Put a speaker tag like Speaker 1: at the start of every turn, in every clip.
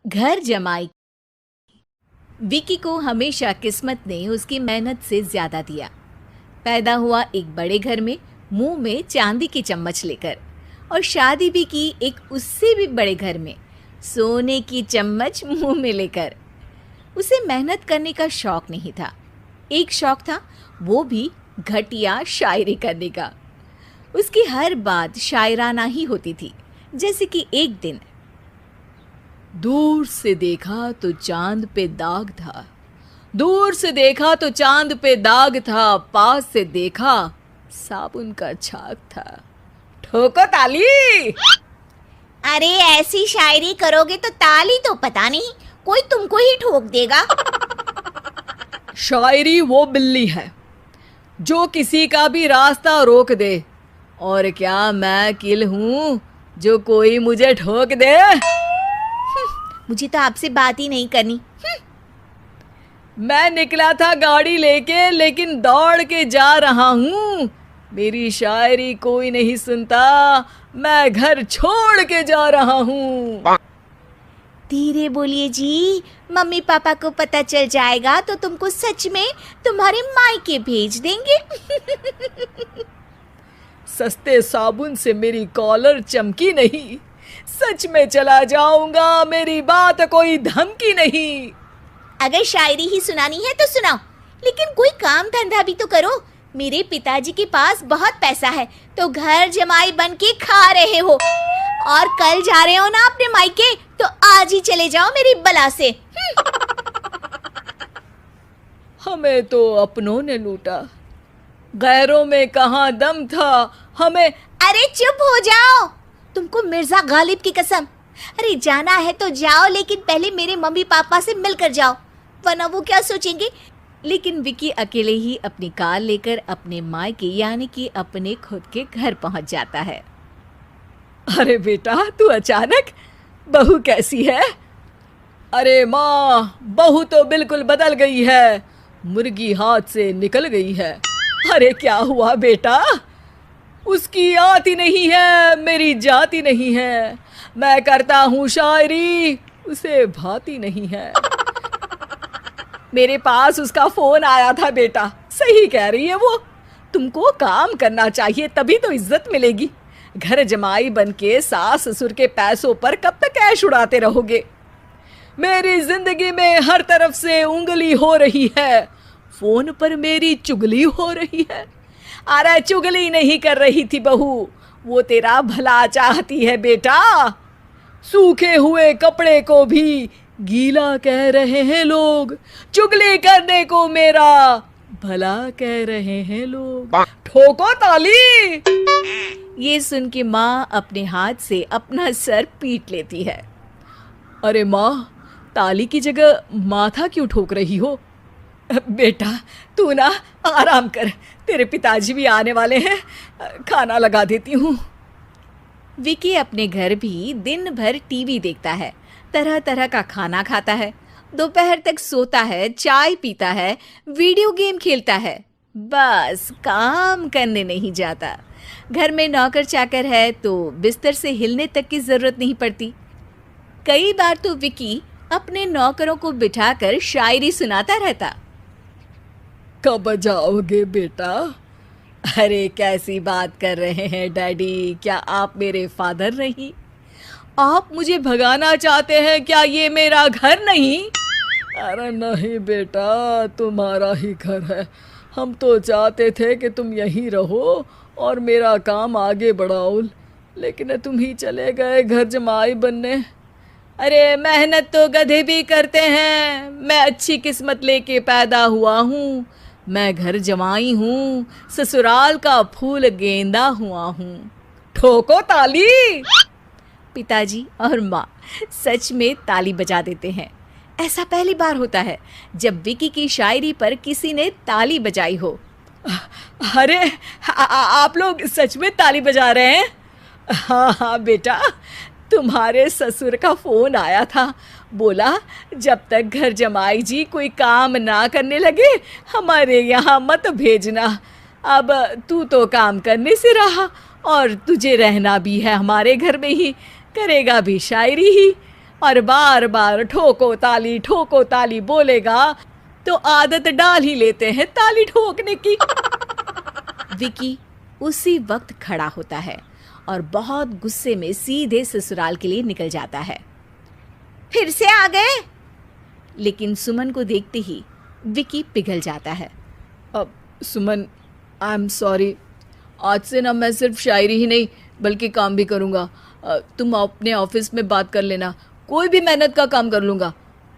Speaker 1: घर जमाई। विकी को हमेशा किस्मत ने उसकी मेहनत से ज्यादा दिया। पैदा हुआ एक बड़े घर में, मुंह में चांदी की चम्मच लेकर, और शादी भी की एक उससे भी बड़े घर में, सोने की चम्मच मुंह में लेकर। उसे मेहनत करने का शौक नहीं था। एक शौक था, वो भी घटिया शायरी करने का। उसकी हर बात शायराना ही होती थी। जैसे कि एक दिन, दूर से देखा तो चांद पे दाग था, दूर से देखा तो चांद पे दाग था, पास से देखा साबुन का छाग था। ठोको ताली।
Speaker 2: अरे ऐसी शायरी करोगे तो ताली तो पता नहीं, कोई तुमको ही ठोक देगा।
Speaker 1: शायरी वो बिल्ली है जो किसी का भी रास्ता रोक दे, और क्या मैं किल हूं जो कोई मुझे ठोक दे।
Speaker 2: मुझे तो आपसे बात ही नहीं करनी।
Speaker 1: मैं निकला था गाड़ी लेके, लेकिन दौड़ के जा रहा हूँ। मेरी शायरी कोई नहीं सुनता, मैं घर छोड़ के जा रहा हूँ।
Speaker 2: धीरे बोलिए जी, मम्मी पापा को पता चल जाएगा तो तुमको सच में तुम्हारे मायके भेज देंगे।
Speaker 1: सस्ते साबुन से मेरी कॉलर चमकी नहीं, सच में चला जाऊंगा, मेरी बात कोई धमकी नहीं।
Speaker 2: अगर शायरी ही सुनानी है तो सुनाओ, लेकिन कोई काम धंधा भी तो करो। मेरे पिताजी के पास बहुत पैसा है, तो घर जमाई बन के खा रहे हो, और कल जा रहे हो ना अपने मायके, तो आज ही चले जाओ मेरी बला से।
Speaker 1: हमें तो अपनों ने लूटा, गैरों में कहाँ दम था हमें।
Speaker 2: अरे चुप हो जाओ, तुमको मिर्जा गालिब की कसम। अरे जाना है तो जाओ, लेकिन पहले मेरे मम्मी पापा से मिलकर जाओ, वरना वो क्या सोचेंगे। लेकिन विकी अकेले ही अपनी कार लेकर अपने मायके यानी कि अपने खुद के घर पहुंच जाता है। अरे बेटा, तू अचानक, बहू कैसी है? अरे माँ, बहू तो बिल्कुल बदल गई है, मुर्गी हाथ से निकल गई है। अरे क्या हुआ बेटा? उसकी आती नहीं है, मेरी जाती नहीं है। मैं करता हूँ शायरी, उसे भाती नहीं है। मेरे पास उसका फोन आया था बेटा, सही कह रही है वो। तुमको काम करना चाहिए, तभी तो इज्जत मिलेगी। घर जमाई बनके सास ससुर के पैसों पर कब तक ऐश उड़ाते रहोगे? मेरी जिंदगी में हर तरफ से उंगली हो रही है, फोन पर मेरी चुगली हो रही है। अरे चुगली नहीं कर रही थी बहू, वो तेरा भला चाहती है बेटा। सूखे हुए कपड़े को भी गीला कह रहे हैं लोग, चुगली करने को मेरा भला कह रहे हैं लोग। ठोको ताली। ये सुन के माँ अपने हाथ से अपना सर पीट लेती है। अरे माँ, ताली की जगह माथा क्यों ठोक रही हो? बेटा तू ना आराम कर, तेरे पिताजी भी आने वाले हैं, खाना लगा देती हूँ। विकी अपने घर भी दिन भर टीवी देखता है, तरह तरह का खाना खाता है, दोपहर तक सोता है, चाय पीता है, वीडियो गेम खेलता है, बस काम करने नहीं जाता। घर में नौकर चाकर है तो बिस्तर से हिलने तक की जरूरत नहीं पड़ती। कई बार तो विकी अपने नौकरों को बिठाकर शायरी सुनाता रहता। कब जाओगे बेटा? अरे कैसी बात कर रहे हैं डैडी, क्या आप मेरे फादर नहीं? आप मुझे भगाना चाहते हैं क्या? ये मेरा घर नहीं। अरे नहीं बेटा, तुम्हारा ही घर है। हम तो चाहते थे कि तुम यहीं रहो और मेरा काम आगे बढ़ाओ, लेकिन तुम ही चले गए घर जमाई बनने। अरे मेहनत तो गधे भी करते हैं, मैं अच्छी किस्मत लेके पैदा हुआ हूँ, मैं घर जमाई हूँ, ससुराल का फूल गेंदा हुआ हूँ। ठोको ताली। पिताजी और माँ सच में ताली बजा देते हैं। ऐसा पहली बार होता है जब विकी की शायरी पर किसी ने ताली बजाई हो। अरे आप लोग सच में ताली बजा रहे हैं? हाँ हाँ बेटा, तुम्हारे ससुर का फोन आया था, बोला जब तक घर जमाई जी कोई काम ना करने लगे हमारे यहाँ मत भेजना। अब तू तो काम करने से रहा और तुझे रहना भी है हमारे घर में ही, करेगा भी शायरी ही। और बार बार ठोको ताली बोलेगा तो आदत डाल ही लेते हैं ताली ठोकने की।
Speaker 1: विकी उसी वक्त खड़ा होता है और बहुत गुस्से में सीधे ससुराल के लिए निकल जाता है। फिर से आ गए? लेकिन सुमन को देखते ही विकी पिघल जाता है।
Speaker 2: अब सुमन, आई एम सॉरी, आज से ना मैं सिर्फ शायरी ही नहीं बल्कि काम भी करूँगा। तुम अपने ऑफिस में बात कर लेना, कोई भी मेहनत का काम कर लूँगा।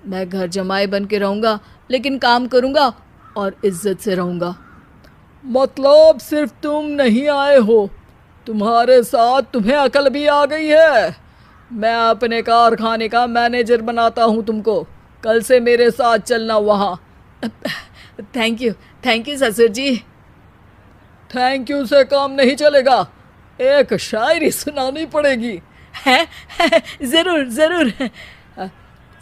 Speaker 2: मैं घर जमाई बन के रहूँगा लेकिन काम करूँगा और इज्जत से रहूँगा। मतलब सिर्फ तुम नहीं आए हो, तुम्हारे साथ तुम्हें अकल भी आ गई है। मैं अपने कारखाने का मैनेजर बनाता हूँ तुमको, कल से मेरे साथ चलना वहाँ।
Speaker 1: थैंक यू ससुर जी।
Speaker 2: थैंक यू से काम नहीं चलेगा, एक शायरी सुनानी पड़ेगी।
Speaker 1: है? जरूर।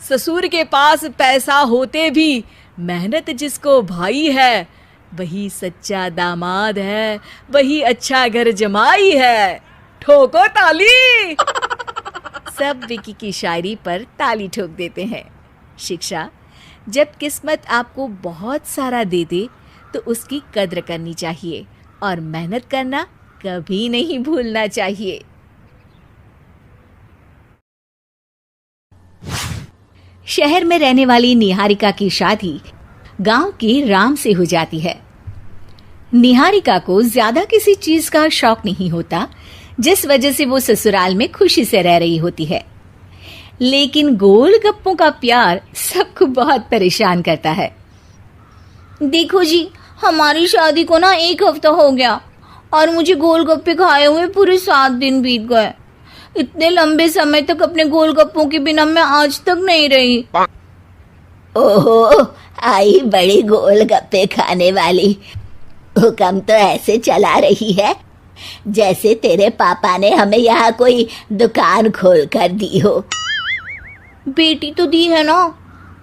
Speaker 1: ससुर के पास पैसा होते भी मेहनत जिसको भाई है, वही सच्चा दामाद है, वही अच्छा घर जमाई है।
Speaker 2: ठोको ताली।
Speaker 1: सब विकी की शायरी पर ताली ठोक देते हैं। शिक्षा, जब किस्मत आपको बहुत सारा दे दे तो उसकी कद्र करनी चाहिए और मेहनत करना कभी नहीं भूलना चाहिए। शहर में रहने वाली निहारिका की शादी गांव के राम से हो जाती है। निहारिका को ज्यादा किसी चीज का शौक नहीं होता, जिस वजह से वो ससुराल में खुशी से रह रही होती है। लेकिन गोलगप्पों का प्यार सबको बहुत परेशान करता है। देखो जी, हमारी शादी को ना 1 हफ्ता हो गया और मुझे गोलगप्पे खाए हुए पूरे 7 दिन बीत गए। इतने लंबे समय तक अपने गोलगप्पों के बिना मैं आज तक नहीं रही।
Speaker 3: ओहो, आई बड़ी गोलगप्पे खाने वाली। हुक्म तो ऐसे चला रही है जैसे तेरे पापा ने हमें यहाँ कोई दुकान खोल कर दी हो।
Speaker 4: बेटी तो दी है ना,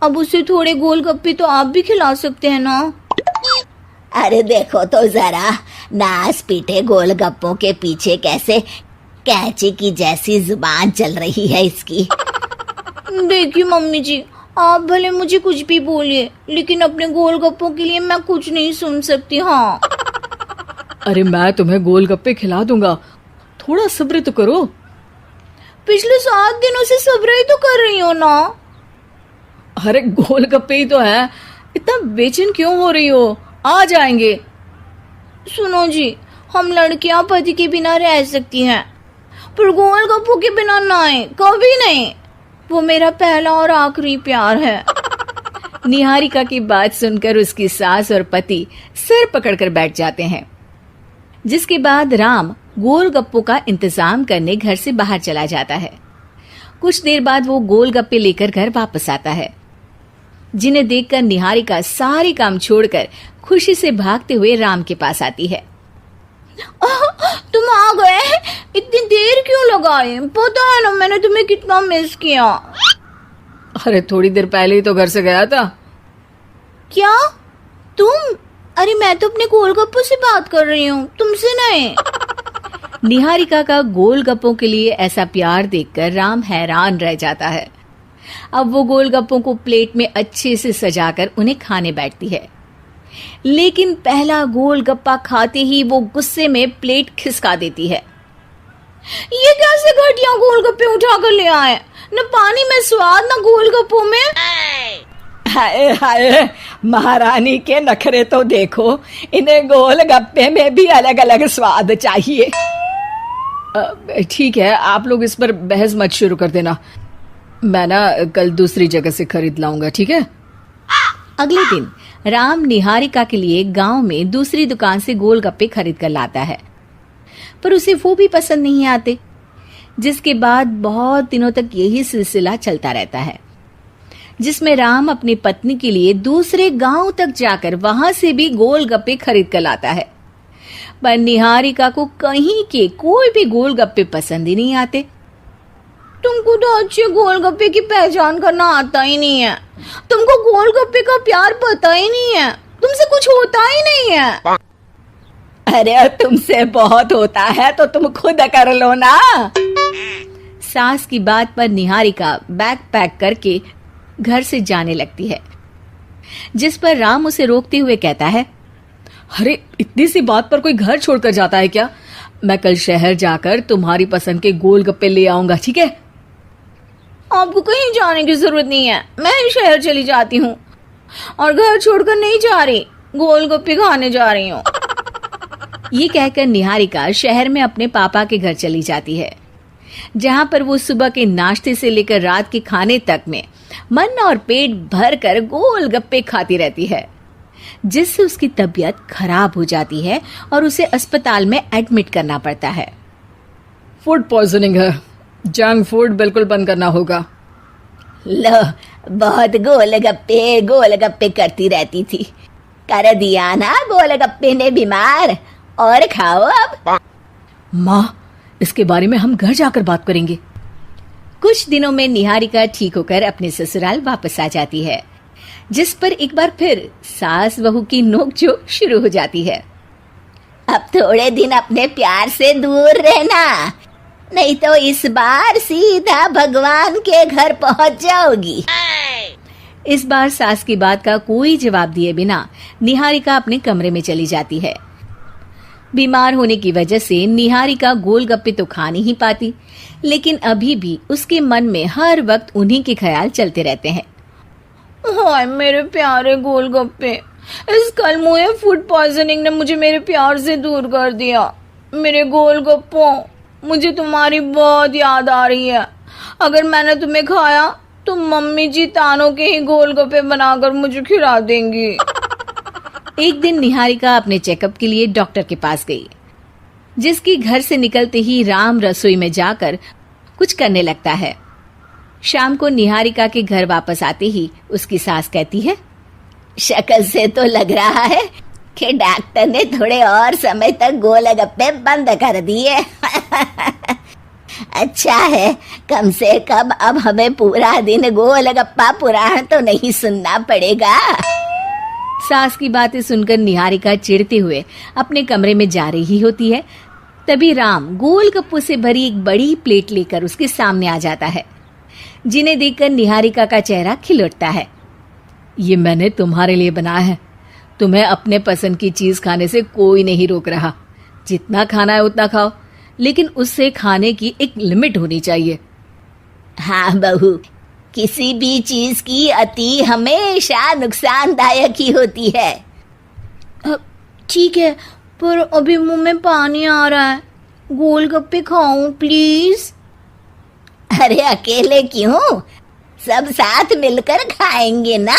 Speaker 4: अब उसे थोड़े गोलगप्पे तो आप भी खिला सकते हैं ना।
Speaker 3: अरे देखो तो जरा, नास पीटे गोलगप्पों के पीछे कैसे कैंची की जैसी जुबान चल रही है इसकी।
Speaker 4: देखिए मम्मी जी, आप भले मुझे कुछ भी बोलिए, लेकिन अपने गोलगप्पों के लिए मैं कुछ नहीं सुन सकती। हाँ।
Speaker 2: अरे मैं तुम्हें गोलगप्पे खिला दूंगा, थोड़ा सब्र तो करो।
Speaker 4: पिछले 7 दिनों से सब्र ही तो कर रही हो ना।
Speaker 2: अरे गोलगप्पे ही तो है, इतना बेचैन क्यों हो रही हो? आ जाएंगे।
Speaker 4: सुनो जी, हम लड़कियां पति के बिना रह सकती हैं, पर गोलगप्पों के बिना नहीं, कभी नहीं। वो मेरा पहला और आखिरी प्यार है।
Speaker 1: निहारिका की बात सुनकर उसकी सास और पति सिर पकड़कर बैठ जाते हैं। जिसके बाद राम गोलगप्पों का इंतजाम करने घर से बाहर चला जाता है। कुछ देर बाद वो गोलगप्पे लेकर घर वापस आता है, जिन्हें देखकर निहारिका सारे काम छोड़कर खुशी से भागते हुए राम के पास आती है।
Speaker 4: तुम आ गए? इतनी देर क्यों लगाए? पता है ना मैंने तुम्हें कितना मिस किया।
Speaker 2: अरे थोड़ी देर पहले ही तो घर से गया था।
Speaker 4: क्या तुम? अरे मैं तो अपने गोलगप्पों से बात कर रही हूँ, तुमसे नहीं।
Speaker 1: निहारिका का गोलगप्पों के लिए ऐसा प्यार देखकर राम हैरान रह जाता है। अब वो गोलगप्पों को प्लेट में अच्छे से सजाकर उन्हें खाने बैठती है, लेकिन पहला गोलगप्पा खाते ही वो गुस्से में प्लेट खिसका देती है।
Speaker 4: ये कैसे घटिया गोलगप्पे उठा कर ले आए? न पानी में स्वाद, न गोलगप्पों में।
Speaker 2: हाय हाय, महारानी के नखरे तो देखो, इन्हें गोलगप्पे में भी अलग अलग स्वाद चाहिए। ठीक है, आप लोग इस पर बहस मत शुरू कर देना, मैं ना कल दूसरी जगह से खरीद लाऊंगा, ठीक है?
Speaker 1: अगले दिन राम निहारिका के लिए गांव में दूसरी दुकान से गोलगप्पे खरीद कर लाता है, पर उसे वो भी पसंद नहीं आते। जिसके बाद बहुत दिनों तक यही सिलसिला चलता रहता है, जिसमें राम अपनी पत्नी के लिए दूसरे गांव तक जाकर वहां से भी गोलगप्पे खरीद कर लाता है, पर निहारिका को कहीं के कोई भी गोलगप्पे पसंद ही नहीं आते।
Speaker 4: तुमको तो अच्छे गोलगप्पे की पहचान करना आता ही नहीं है। तुमको गोलगप्पे का प्यार पता ही नहीं है, तुमसे कुछ होता ही नहीं है।
Speaker 2: अरे तुमसे बहुत होता है तो तुम खुद कर लो ना।
Speaker 1: सास की बात पर निहारिका बैग पैक करके घर से जाने लगती है, जिस पर राम उसे रोकते हुए कहता है,
Speaker 2: अरे इतनी सी बात पर कोई घर छोड़कर जाता है क्या? मैं कल शहर जाकर तुम्हारी पसंद के गोलगप्पे ले आऊंगा, ठीक है?
Speaker 4: आपको कहीं जाने की जरूरत नहीं है, मैं ही शहर चली जाती हूँ और घर छोड़कर नहीं जा रही, गोलगप्पे खाने जा रही हूँ।
Speaker 1: ये कहकर निहारिका शहर में अपने पापा के घर चली जाती है, जहां पर वो सुबह के नाश्ते से लेकर रात के खाने तक में मन और पेट भर कर गोलगप्पे खाती रहती है, जिससे उसकी तबीयत खराब हो जाती है और उसे अस्पताल में एडमिट करना पड़ता है।
Speaker 2: फूड पॉइजनिंग है, जंक फूड बिल्कुल बंद करना होगा।
Speaker 3: लो, बहुत गोलगप्पे गोलगप्पे करती रहती थी, कर दिया ना गोलगप्पे ने बीमार। और खाओ अब।
Speaker 2: माँ, इसके बारे में हम घर जाकर बात करेंगे।
Speaker 1: कुछ दिनों में निहारिका ठीक होकर अपने ससुराल वापस आ जाती है, जिस पर एक बार फिर सास बहू की नोकझोंक शुरू हो जाती है।
Speaker 3: अब थोड़े दिन अपने प्यार से दूर रहना, नहीं तो इस बार सीधा भगवान के घर पहुंच जाओगी।
Speaker 1: इस बार सास की बात का कोई जवाब दिए बिना निहारिका अपने कमरे में चली जाती है। बीमार होने की वजह से निहारिका गोलगप्पे तो खा नहीं पाती, लेकिन अभी भी उसके मन में हर वक्त उन्हीं के ख्याल चलते रहते हैं।
Speaker 4: हाय मेरे प्यारे गोलगप्पे, इस कल मुझे फूड पॉइजनिंग ने मुझे मेरे प्यार से दूर कर दिया। मेरे गोलगप्पों, मुझे तुम्हारी बहुत याद आ रही है। अगर मैंने तुम्हें खाया तो मम्मी जी तानों के ही गोलगप्पे बनाकर मुझे खिला देंगी।
Speaker 1: एक दिन निहारिका अपने चेकअप के लिए डॉक्टर के पास गई, जिसकी घर से निकलते ही राम रसोई में जाकर कुछ करने लगता है। शाम को निहारिका के घर वापस आते ही उसकी सास कहती है,
Speaker 3: शक्ल से तो लग रहा है कि डॉक्टर ने थोड़े और समय तक गोलगप्पे बंद कर दिए। अच्छा है, कम से कम अब हमें पूरा दिन गोलगप्पा पुराण तो नहीं सुनना पड़ेगा।
Speaker 1: सास की बातें सुनकर निहारिका चिढ़ते हुए अपने कमरे में जा रही होती है। तभी राम गोलगप्पों से भरी एक बड़ी प्लेट लेकर उसके सामने आ जाता है, जिन्हें देखकर निहारिका का चेहरा खिल उठता है।
Speaker 2: ये मैंने तुम्हारे लिए बनाया है, तुम्हें अपने पसंद की चीज खाने से कोई नहीं रोक रहा। जितना खाना है उतना खाओ, लेकिन उससे खाने की एक लिमिट होनी चाहिए।
Speaker 3: हाँ बहू, किसी भी चीज की अति हमेशा नुकसानदायक ही होती है।
Speaker 4: ठीक है, पर अभी मुंह में पानी आ रहा है, गोलगप्पे खाऊं प्लीज।
Speaker 3: अरे अकेले क्यों, सब साथ मिलकर खाएंगे ना।